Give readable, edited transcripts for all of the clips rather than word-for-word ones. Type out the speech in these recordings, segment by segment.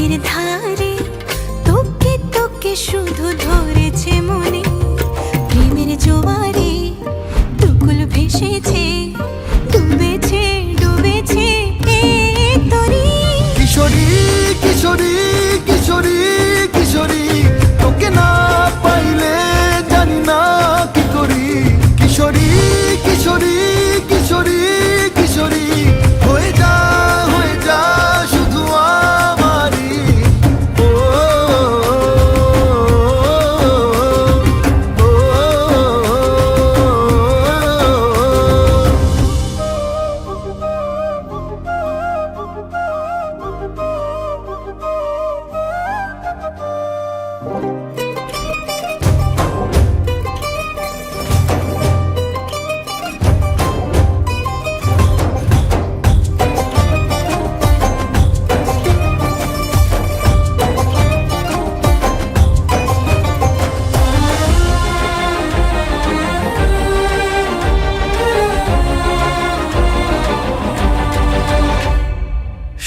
চোখের ধারে তোকে তোকে শুধু ধরেছে মনে, প্রেমের জোয়ারে দুকুল ভেসেছে, ডুবেছে ডুবেছে এই তরি। কিশোরী কিশোরী কিশোরী কিশোরী, তোকে না পাইলে জানি না কি করি। কিশোরী কিশোরী কিশোরী কিশোরী, হয়ে যা শুধু আমারই। ও, ও, ও,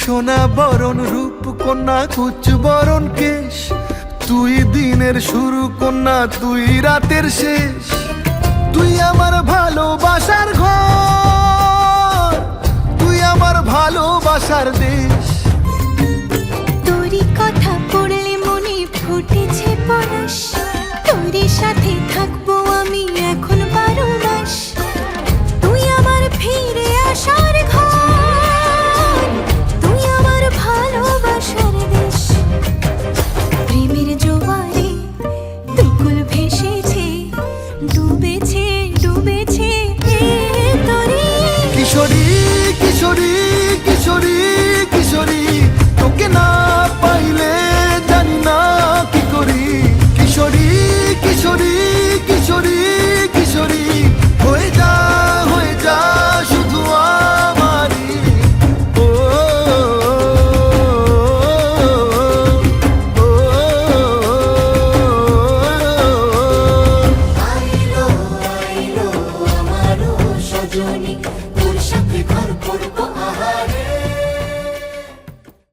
সোনা বরণ রূপ কন্যা কুচ বরণ কেশ, তুই দিনের শুরু কন্যা তুই রাতের শেষ। তুই আমার ভালোবাসার ঘর, তুই আমার ভালোবাসার দেশ। তোরই কথা পড়লে মনে ফুটেছে পরশ, তোরই সাথে থাকবো আমি এখন 12 মাস। তুই আমার ফিরে আসার ঘর, তুই আমার ভালোবাসার দেশ। প্রেমের জোয়ারে দুকুল ভেসেছে, ডুবেছে ডুবেছে এই তরি। কিশোরী কিশোরী কিশোরী কিশোরী, তোকে না পাইলে জানি না কি করি। কিশোরী কিশোরী কিশোরী কিশোরী, হয়ে যা শুধু আমারই। ও, ও, ও, আইলো আইলো আমারও সজনী।